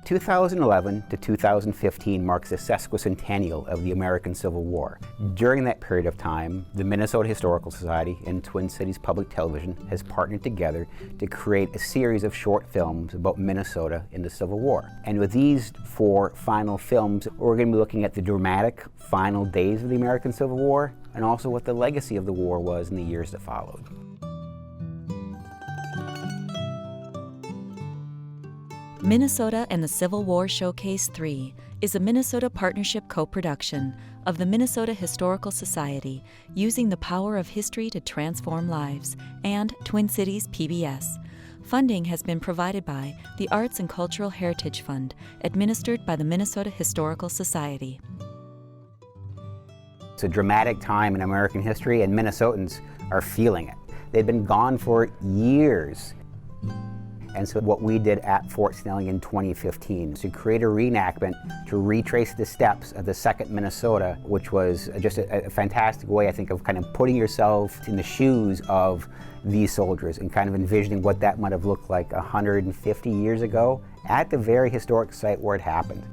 2011 to 2015 marks the sesquicentennial of the American Civil War. During that period of time, the Minnesota Historical Society and Twin Cities Public Television has partnered together to create a series of short films about Minnesota in the Civil War. And with these 4 final films, we're going to be looking at the dramatic final days of the American Civil War and also what the legacy of the war was in the years that followed. Minnesota and the Civil War Showcase 3 is a Minnesota Partnership co-production of the Minnesota Historical Society using the power of history to transform lives and Twin Cities PBS. Funding has been provided by the Arts and Cultural Heritage Fund, administered by the Minnesota Historical Society. It's a dramatic time in American history, and Minnesotans are feeling it. They've been gone for years. And so what we did at Fort Snelling in 2015 is to create a reenactment to retrace the steps of the 2nd Minnesota, which was just a fantastic way, I think, of kind of putting yourself in the shoes of these soldiers and kind of envisioning what that might have looked like 150 years ago at the very historic site where it happened.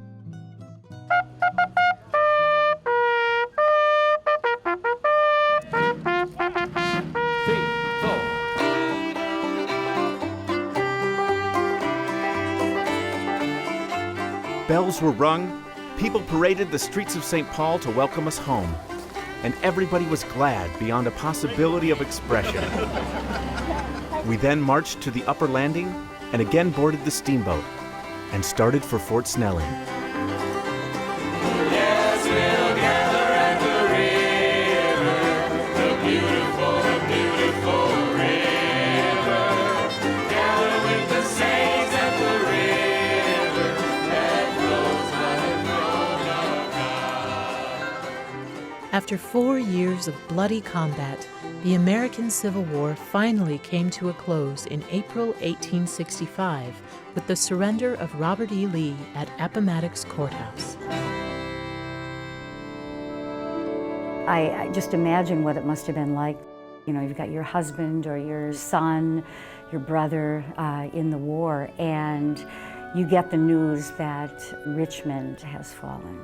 Bells were rung, people paraded the streets of St. Paul to welcome us home, and everybody was glad beyond a possibility of expression. We then marched to the upper landing and again boarded the steamboat and started for Fort Snelling. Yes, we'll gather at the river, the beautiful river. Gather with the saints at the river that flows by the throne of God. After 4 years of bloody combat, the American Civil War finally came to a close in April 1865 with the surrender of Robert E. Lee at Appomattox Courthouse. I just imagine what it must have been like. You know, you've got your husband or your son, your brother in the war, and you get the news that Richmond has fallen.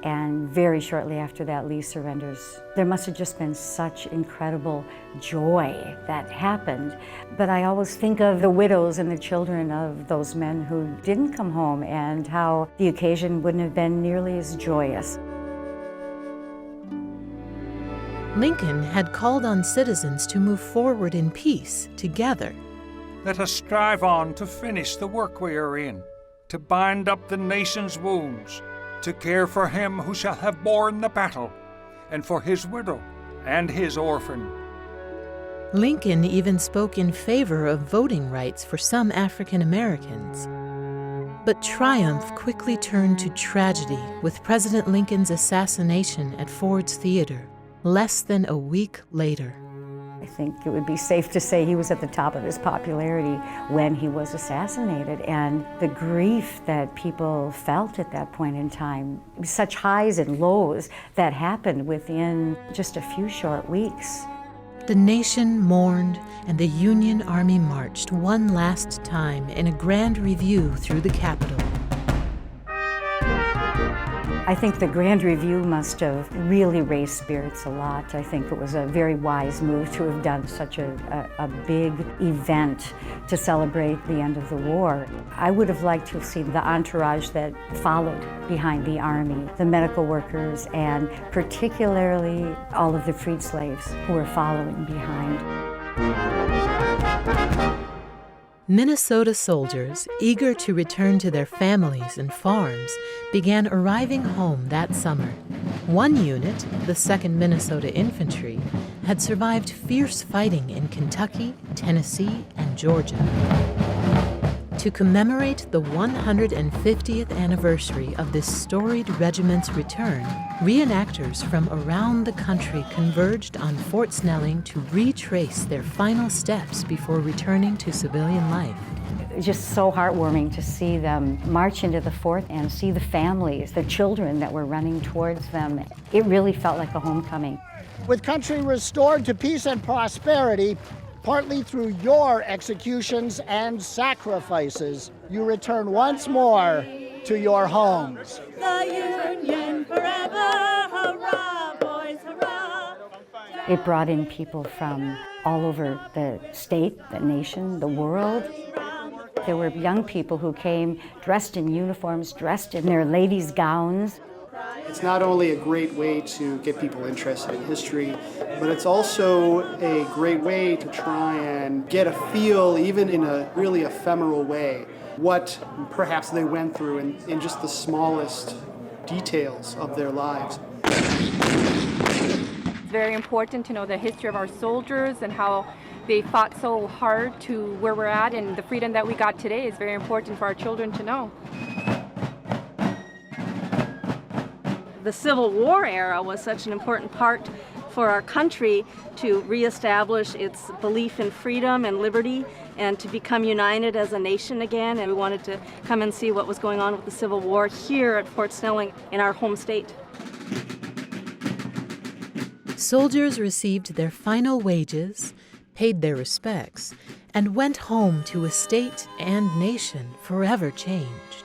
And very shortly after that, Lee surrenders. There must have just been such incredible joy that happened. But I always think of the widows and the children of those men who didn't come home and how the occasion wouldn't have been nearly as joyous. Lincoln had called on citizens to move forward in peace together. Let us strive on to finish the work we are in, to bind up the nation's wounds, to care for him who shall have borne the battle, and for his widow and his orphan. Lincoln even spoke in favor of voting rights for some African Americans. But triumph quickly turned to tragedy with President Lincoln's assassination at Ford's Theater less than a week later. I think it would be safe to say he was at the top of his popularity when he was assassinated, and the grief that people felt at that point in time, such highs and lows that happened within just a few short weeks. The nation mourned, and the Union Army marched one last time in a grand review through the Capitol. I think the Grand Review must have really raised spirits a lot. I think it was a very wise move to have done such a big event to celebrate the end of the war. I would have liked to have seen the entourage that followed behind the Army, the medical workers, and particularly all of the freed slaves who were following behind. Minnesota soldiers, eager to return to their families and farms, began arriving home that summer. One unit, the 2nd Minnesota Infantry, had survived fierce fighting in Kentucky, Tennessee, and Georgia. To commemorate the 150th anniversary of this storied regiment's return, reenactors from around the country converged on Fort Snelling to retrace their final steps before returning to civilian life. It was just so heartwarming to see them march into the fort and see the families, the children that were running towards them. It really felt like a homecoming. With country restored to peace and prosperity, partly through your executions and sacrifices, you return once more to your homes. The Union forever, hurrah, boys, hurrah. It brought in people from all over the state, the nation, the world. There were young people who came dressed in uniforms, dressed in their ladies' gowns. It's not only a great way to get people interested in history, but it's also a great way to try and get a feel, even in a really ephemeral way, what perhaps they went through in just the smallest details of their lives. It's very important to know the history of our soldiers and how they fought so hard to where we're at, and the freedom that we got today is very important for our children to know. The Civil War era was such an important part for our country to reestablish its belief in freedom and liberty and to become united as a nation again. And we wanted to come and see what was going on with the Civil War here at Fort Snelling in our home state. Soldiers received their final wages, paid their respects, and went home to a state and nation forever changed.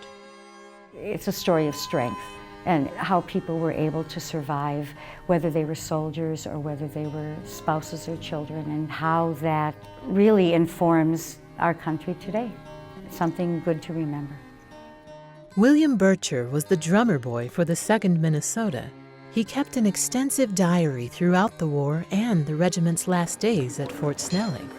It's a story of strength and how people were able to survive, whether they were soldiers or whether they were spouses or children, and how that really informs our country today. It's something good to remember. William Bircher was the drummer boy for the 2nd Minnesota. He kept an extensive diary throughout the war and the regiment's last days at Fort Snelling.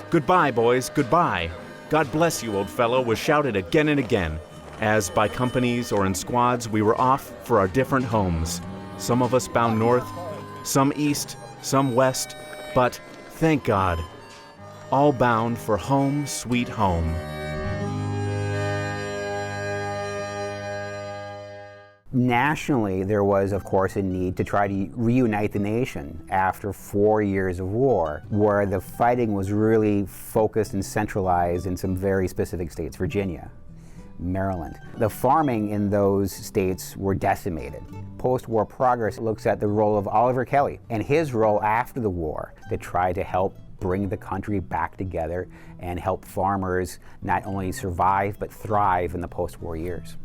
Goodbye, boys, goodbye. God bless you, old fellow, was shouted again and again, as by companies or in squads we were off for our different homes. Some of us bound north, some east, some west, but thank God, all bound for home, sweet home. Nationally, there was, of course, a need to try to reunite the nation after 4 years of war, where the fighting was really focused and centralized in some very specific states, Virginia, Maryland. The farming in those states were decimated. Post-war progress looks at the role of Oliver Kelly and his role after the war to try to help bring the country back together and help farmers not only survive but thrive in the post-war years.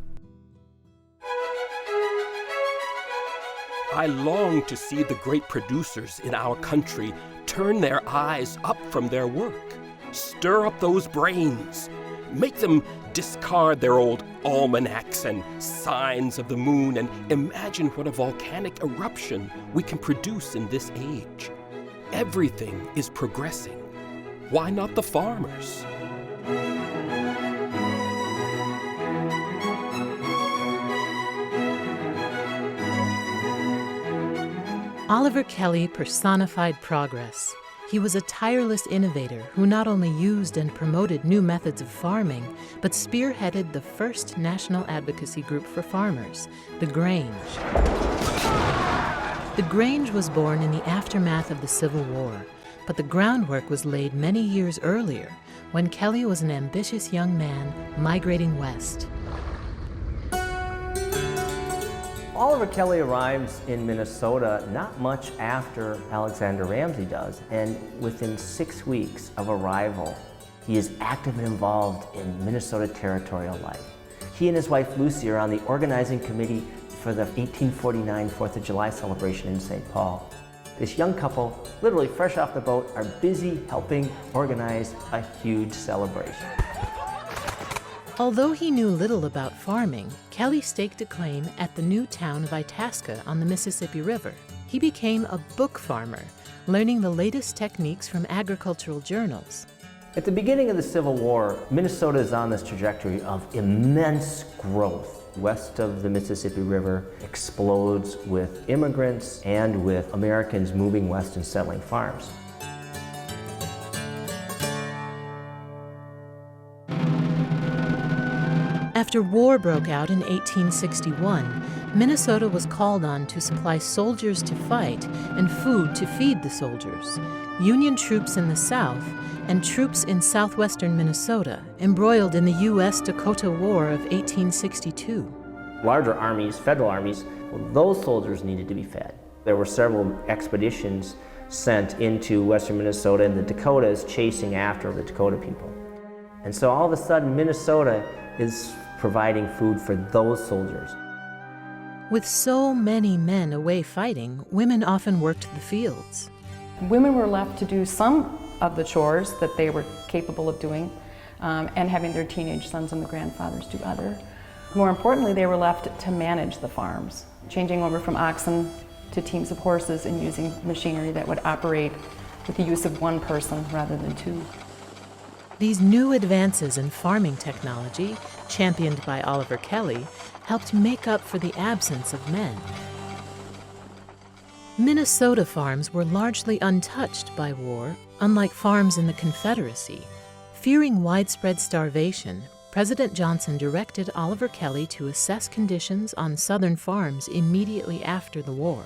I long to see the great producers in our country turn their eyes up from their work, stir up those brains, make them discard their old almanacs and signs of the moon and imagine what a volcanic eruption we can produce in this age. Everything is progressing. Why not the farmers? Oliver Kelly personified progress. He was a tireless innovator who not only used and promoted new methods of farming, but spearheaded the first national advocacy group for farmers, the Grange. The Grange was born in the aftermath of the Civil War, but the groundwork was laid many years earlier when Kelly was an ambitious young man migrating west. Oliver Kelly arrives in Minnesota not much after Alexander Ramsey does, and within 6 weeks of arrival, he is active and involved in Minnesota territorial life. He and his wife Lucy are on the organizing committee for the 1849 4th of July celebration in St. Paul. This young couple, literally fresh off the boat, are busy helping organize a huge celebration. Although he knew little about farming, Kelly staked a claim at the new town of Itasca on the Mississippi River. He became a book farmer, learning the latest techniques from agricultural journals. At the beginning of the Civil War, Minnesota is on this trajectory of immense growth. West of the Mississippi River explodes with immigrants and with Americans moving west and settling farms. After war broke out in 1861, Minnesota was called on to supply soldiers to fight and food to feed the soldiers. Union troops in the South and troops in southwestern Minnesota embroiled in the U.S. Dakota War of 1862. Larger armies, federal armies, well, those soldiers needed to be fed. There were several expeditions sent into western Minnesota and the Dakotas chasing after the Dakota people. And so all of a sudden Minnesota is providing food for those soldiers. With so many men away fighting, women often worked the fields. Women were left to do some of the chores that they were capable of doing, and having their teenage sons and the grandfathers do other. More importantly, they were left to manage the farms, changing over from oxen to teams of horses and using machinery that would operate with the use of one person rather than two. These new advances in farming technology, championed by Oliver Kelly, helped make up for the absence of men. Minnesota farms were largely untouched by war, unlike farms in the Confederacy. Fearing widespread starvation, President Johnson directed Oliver Kelly to assess conditions on southern farms immediately after the war.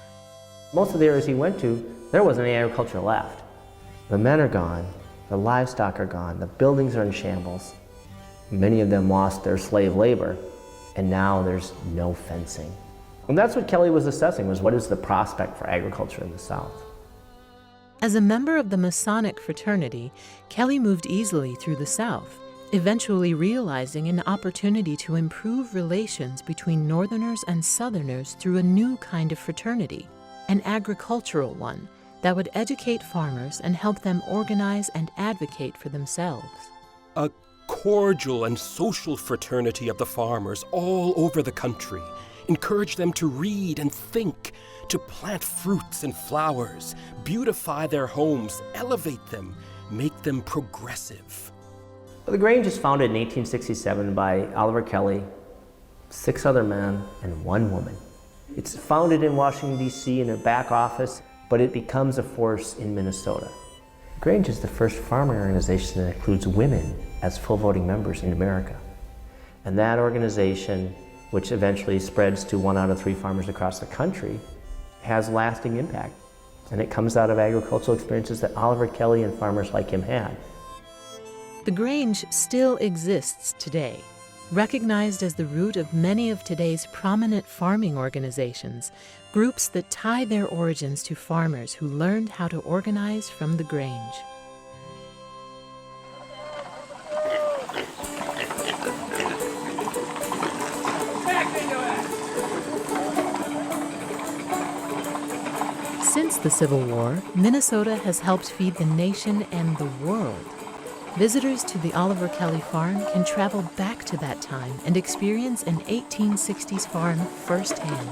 Most of the areas he went to, there wasn't any agriculture left. The men are gone, the livestock are gone, the buildings are in shambles. Many of them lost their slave labor, and now there's no fencing. And that's what Kelly was assessing, was what is the prospect for agriculture in the South. As a member of the Masonic fraternity, Kelly moved easily through the South, eventually realizing an opportunity to improve relations between Northerners and Southerners through a new kind of fraternity, an agricultural one that would educate farmers and help them organize and advocate for themselves. A cordial and social fraternity of the farmers all over the country. Encourage them to read and think, to plant fruits and flowers, beautify their homes, elevate them, make them progressive. The Grange is founded in 1867 by Oliver Kelly, 6 other men, and 1 woman. It's founded in Washington, D.C. in a back office, but it becomes a force in Minnesota. Grange is the first farming organization that includes women as full voting members in America. And that organization, which eventually spreads to 1 out of 3 farmers across the country, has lasting impact. And it comes out of agricultural experiences that Oliver Kelly and farmers like him had. The Grange still exists today, recognized as the root of many of today's prominent farming organizations, groups that tie their origins to farmers who learned how to organize from the Grange. Since the Civil War, Minnesota has helped feed the nation and the world. Visitors to the Oliver Kelly farm can travel back to that time and experience an 1860s farm firsthand.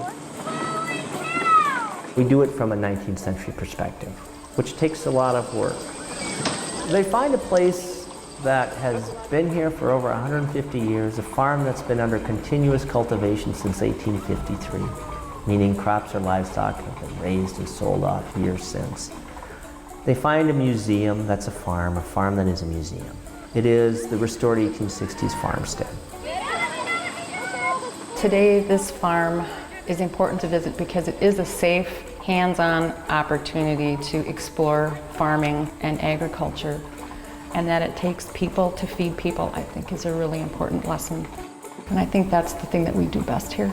We do it from a 19th century perspective, which takes a lot of work. They find a place that has been here for over 150 years, a farm that's been under continuous cultivation since 1853, meaning crops or livestock have been raised and sold off years since. They find a museum that's a farm that is a museum. It is the restored 1860s farmstead. Today, this farm is important to visit because it is a safe, hands-on opportunity to explore farming and agriculture, and that it takes people to feed people, I think, is a really important lesson. And I think that's the thing that we do best here.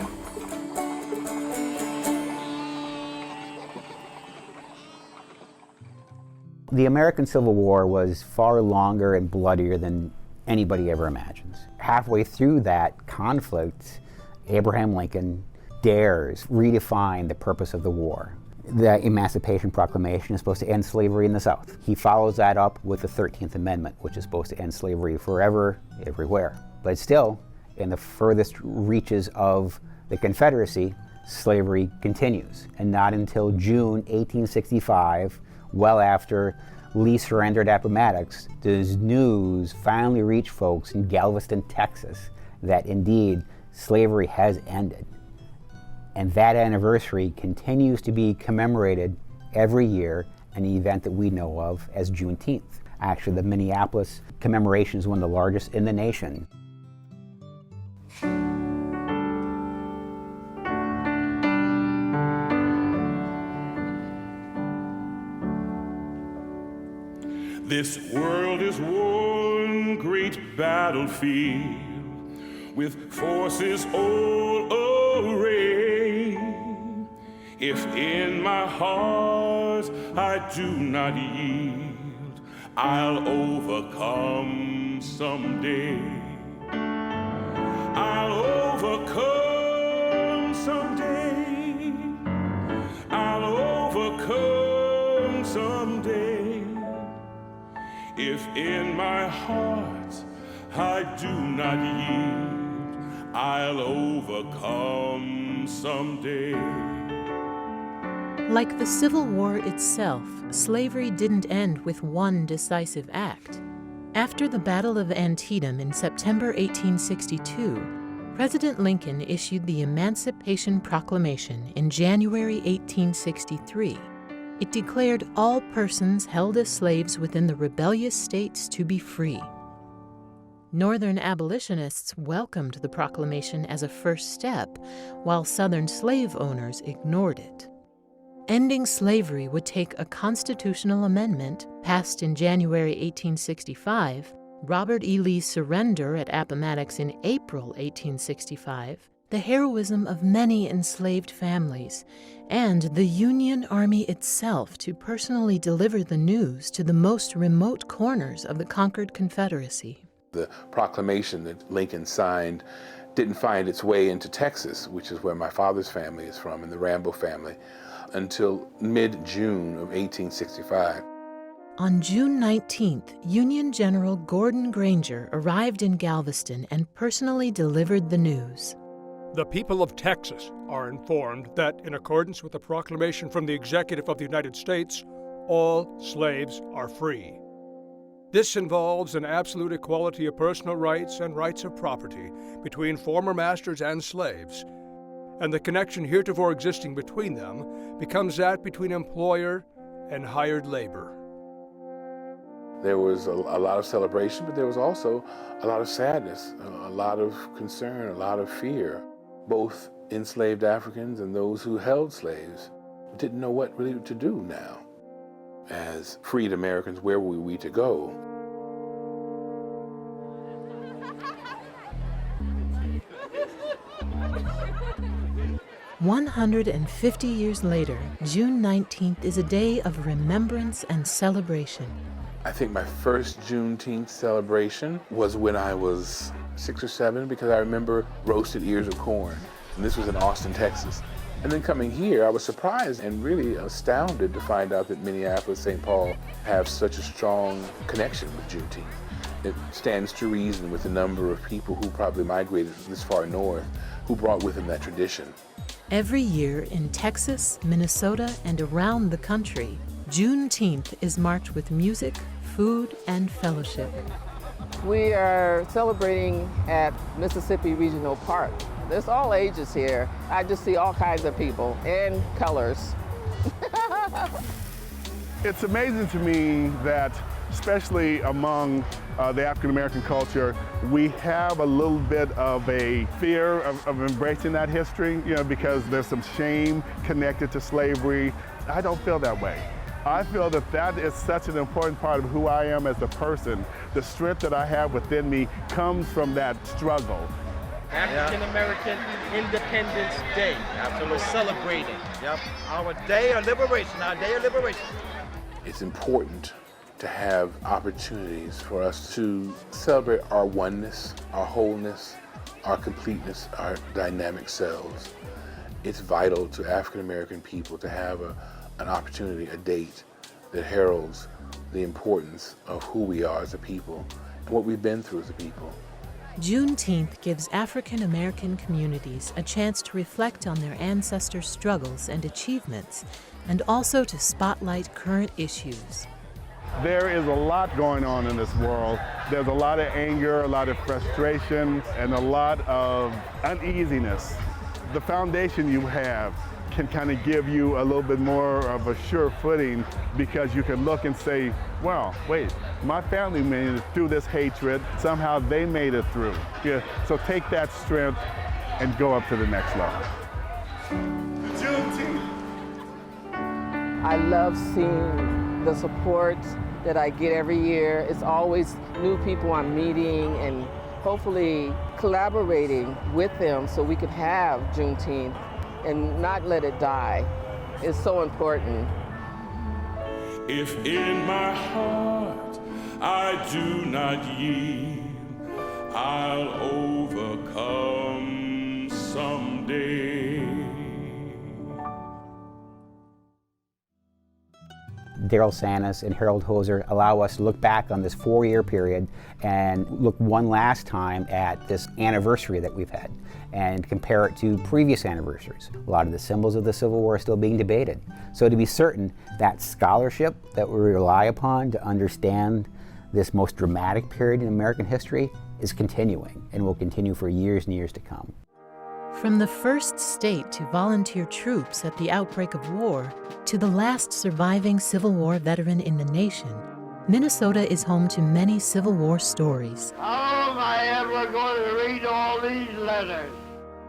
The American Civil War was far longer and bloodier than anybody ever imagines. Halfway through that conflict, Abraham Lincoln dares redefine the purpose of the war. The Emancipation Proclamation is supposed to end slavery in the South. He follows that up with the 13th Amendment, which is supposed to end slavery forever, everywhere. But still, in the furthest reaches of the Confederacy, slavery continues. And not until June 1865, well after Lee surrendered Appomattox, does news finally reach folks in Galveston, Texas, that indeed slavery has ended. And that anniversary continues to be commemorated every year, an event that we know of as Juneteenth. Actually, the Minneapolis commemoration is one of the largest in the nation. This world is one great battlefield with forces all array. If in my heart I do not yield, I'll overcome someday. I'll overcome someday. I'll overcome someday. If in my heart I do not yield, I'll overcome someday. Like the Civil War itself, slavery didn't end with one decisive act. After the Battle of Antietam in September 1862, President Lincoln issued the Emancipation Proclamation in January 1863. It declared all persons held as slaves within the rebellious states to be free. Northern abolitionists welcomed the proclamation as a first step, while Southern slave owners ignored it. Ending slavery would take a constitutional amendment passed in January 1865, Robert E. Lee's surrender at Appomattox in April 1865, the heroism of many enslaved families, and the Union Army itself to personally deliver the news to the most remote corners of the conquered Confederacy. The proclamation that Lincoln signed didn't find its way into Texas, which is where my father's family is from, and the Rambo family, until mid-June of 1865. On June 19th, Union General Gordon Granger arrived in Galveston and personally delivered the news. The people of Texas are informed that, in accordance with the proclamation from the Executive of the United States, all slaves are free. This involves an absolute equality of personal rights and rights of property between former masters and slaves, and the connection heretofore existing between them becomes that between employer and hired labor. There was a lot of celebration, but there was also a lot of sadness, a lot of concern, a lot of fear. Both enslaved Africans and those who held slaves didn't know what really to do now. As freed Americans, where were we to go? "150 years later, June 19th is a day of remembrance and celebration. I think my first Juneteenth celebration was when I was 6 or 7, because I remember roasted ears of corn. And this was in Austin, Texas. And then coming here, I was surprised and really astounded to find out that Minneapolis, St. Paul have such a strong connection with Juneteenth. It stands to reason with the number of people who probably migrated this far north who brought with them that tradition. Every year in Texas, Minnesota, and around the country, Juneteenth is marked with music, food, and fellowship. We are celebrating at Mississippi Regional Park. There's all ages here. I just see all kinds of people and colors. It's amazing to me that, especially among the African American culture, we have a little bit of a fear of embracing that history, because there's some shame connected to slavery. I don't feel that way. I feel that that is such an important part of who I am as a person. The strength that I have within me comes from that struggle. African American Independence Day. Absolutely. We're celebrating. Yep. Our day of liberation, our day of liberation. It's important to have opportunities for us to celebrate our oneness, our wholeness, our completeness, our dynamic selves. It's vital to African American people to have an opportunity, a date that heralds the importance of who we are as a people and what we've been through as a people. Juneteenth gives African American communities a chance to reflect on their ancestors' struggles and achievements, and also to spotlight current issues. There is a lot going on in this world. There's a lot of anger, a lot of frustration, and a lot of uneasiness. The foundation you have can kind of give you a little bit more of a sure footing, because you can look and say, well, wait, my family made it through this hatred. Somehow they made it through. Yeah, so take that strength and go up to the next level. I love seeing the support that I get every year. It's always new people I'm meeting and hopefully collaborating with them so we can have Juneteenth and not let it die. is so important. If in my heart I do not yield, I'll overcome someday. Daryl Sanis and Harold Hoser allow us to look back on this 4-year period and look one last time at this anniversary that we've had and compare it to previous anniversaries. A lot of the symbols of the Civil War are still being debated. So to be certain, that scholarship that we rely upon to understand this most dramatic period in American history is continuing and will continue for years and years to come. From the first state to volunteer troops at the outbreak of war to the last surviving Civil War veteran in the nation, Minnesota is home to many Civil War stories. How am I ever going to read all these letters?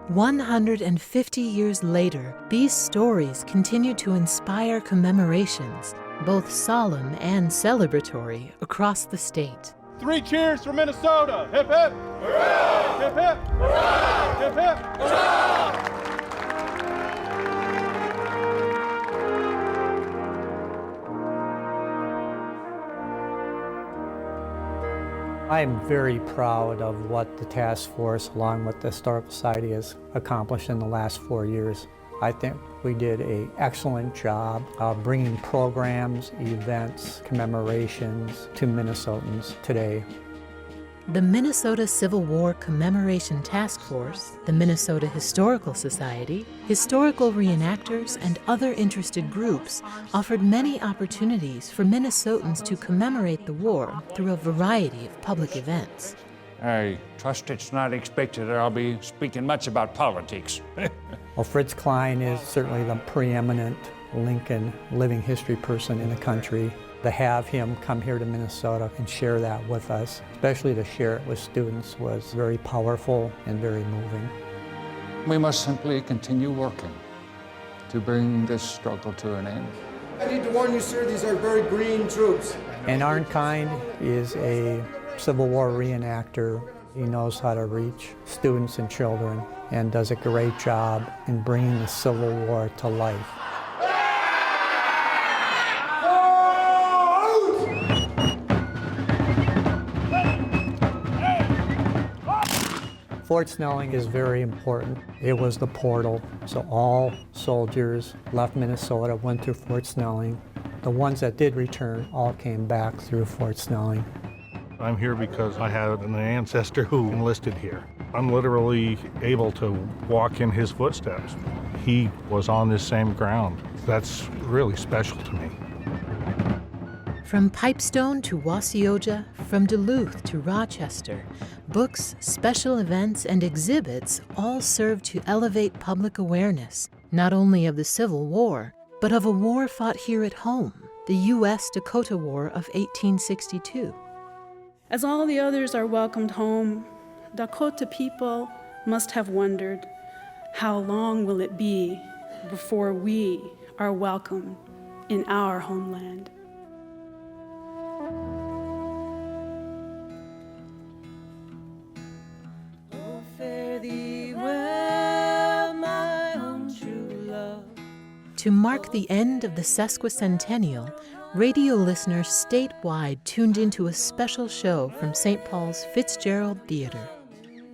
150 years later, these stories continue to inspire commemorations, both solemn and celebratory, across the state. 3 cheers for Minnesota! Hip hip! Hooray! Hip hip! Hooray! Hip hip! Hooray! I am very proud of what the task force, along with the Historical Society, has accomplished in the last 4 years. I think we did an excellent job of bringing programs, events, commemorations to Minnesotans today. The Minnesota Civil War Commemoration Task Force, the Minnesota Historical Society, historical reenactors, and other interested groups offered many opportunities for Minnesotans to commemorate the war through a variety of public events. I trust it's not expected that I'll be speaking much about politics. Well, Fritz Klein is certainly the preeminent Lincoln living history person in the country. To have him come here to Minnesota and share that with us, especially to share it with students, was very powerful and very moving. We must simply continue working to bring this struggle to an end. I need to warn you, sir, these are very green troops. And Arnkind is a Civil War reenactor. He knows how to reach students and children and does a great job in bringing the Civil War to life. Fort Snelling is very important. It was the portal, so all soldiers left Minnesota, went through Fort Snelling. The ones that did return all came back through Fort Snelling. I'm here because I had an ancestor who enlisted here. I'm literally able to walk in his footsteps. He was on this same ground. That's really special to me. From Pipestone to Wasioja, from Duluth to Rochester, books, special events, and exhibits all serve to elevate public awareness, not only of the Civil War, but of a war fought here at home, the U.S.-Dakota War of 1862. As all the others are welcomed home, Dakota people must have wondered, how long will it be before we are welcomed in our homeland? Oh, fare thee well, my own true love. To mark the end of the sesquicentennial, radio listeners statewide tuned into a special show from St. Paul's Fitzgerald Theater.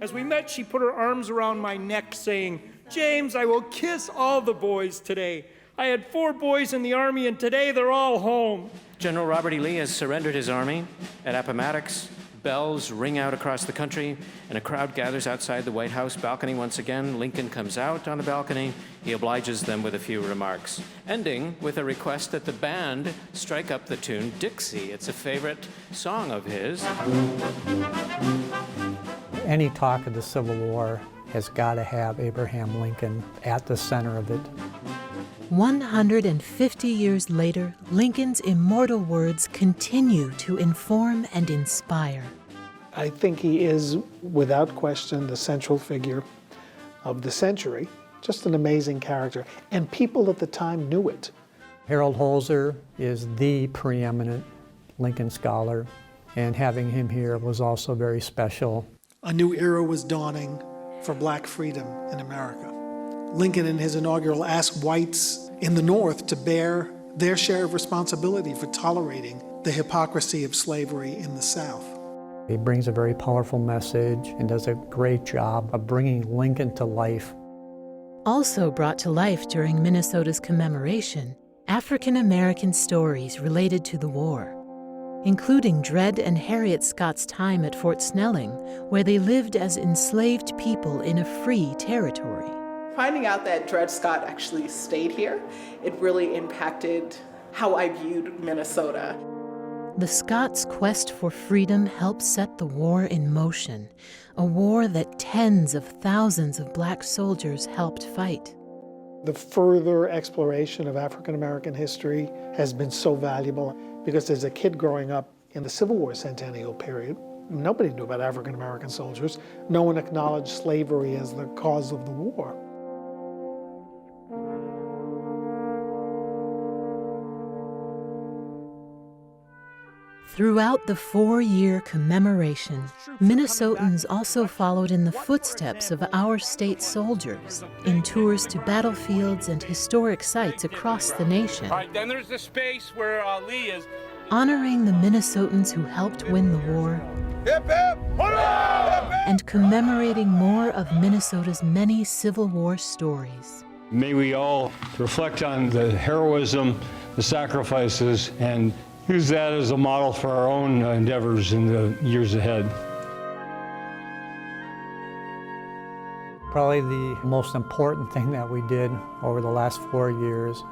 As we met, she put her arms around my neck, saying, "James, I will kiss all the boys today. I had 4 boys in the Army, and today they're all home." General Robert E. Lee has surrendered his army at Appomattox. Bells ring out across the country, and a crowd gathers outside the White House balcony once again. Lincoln comes out on the balcony. He obliges them with a few remarks, ending with a request that the band strike up the tune Dixie. It's a favorite song of his. Any talk of the Civil War has got to have Abraham Lincoln at the center of it. 150 years later, Lincoln's immortal words continue to inform and inspire. I think he is, without question, the central figure of the century. Just an amazing character, and people at the time knew it. Harold Hoser is the preeminent Lincoln scholar, and having him here was also very special. A new era was dawning for black freedom in America. Lincoln in his inaugural asked whites in the North to bear their share of responsibility for tolerating the hypocrisy of slavery in the South. He brings a very powerful message and does a great job of bringing Lincoln to life. Also brought to life during Minnesota's commemoration, African American stories related to the war, including Dred and Harriet Scott's time at Fort Snelling, where they lived as enslaved people in a free territory. Finding out that Dred Scott actually stayed here, it really impacted how I viewed Minnesota. The Scots' quest for freedom helped set the war in motion, a war that tens of thousands of black soldiers helped fight. The further exploration of African American history has been so valuable because as a kid growing up in the Civil War centennial period, nobody knew about African American soldiers. No one acknowledged slavery as the cause of the war. Throughout the 4-year commemoration, Minnesotans also followed in the footsteps of our state soldiers in tours to battlefields and historic sites across the nation. All right, then there's the space where Lee is. Honoring the Minnesotans who helped win the war, Hip, hip, hurrah! and commemorating more of Minnesota's many Civil War stories. May we all reflect on the heroism, the sacrifices, and use that as a model for our own endeavors in the years ahead. Probably the most important thing that we did over the last 4 years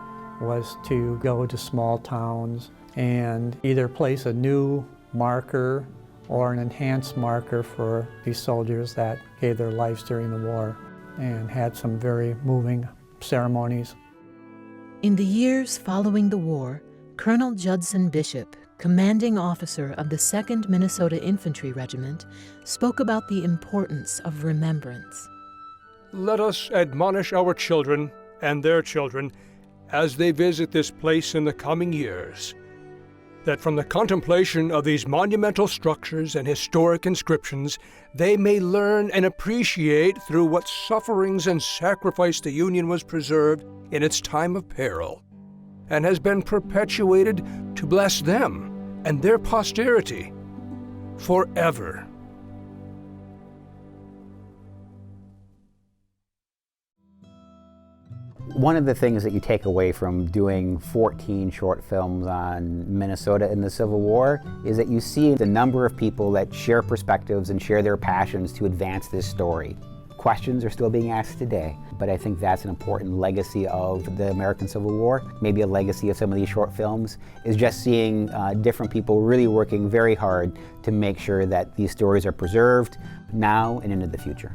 was to go to small towns and either place a new marker or an enhanced marker for these soldiers that gave their lives during the war, and had some very moving ceremonies. In the years following the war, Colonel Judson Bishop, commanding officer of the 2nd Minnesota Infantry Regiment, spoke about the importance of remembrance. Let us admonish our children and their children as they visit this place in the coming years, that from the contemplation of these monumental structures and historic inscriptions, they may learn and appreciate through what sufferings and sacrifice the Union was preserved in its time of peril, and has been perpetuated to bless them and their posterity forever. One of the things that you take away from doing 14 short films on Minnesota in the Civil War is that you see the number of people that share perspectives and share their passions to advance this story. Questions are still being asked today, but I think that's an important legacy of the American Civil War. Maybe a legacy of some of these short films is just seeing different people really working very hard to make sure that these stories are preserved now and into the future.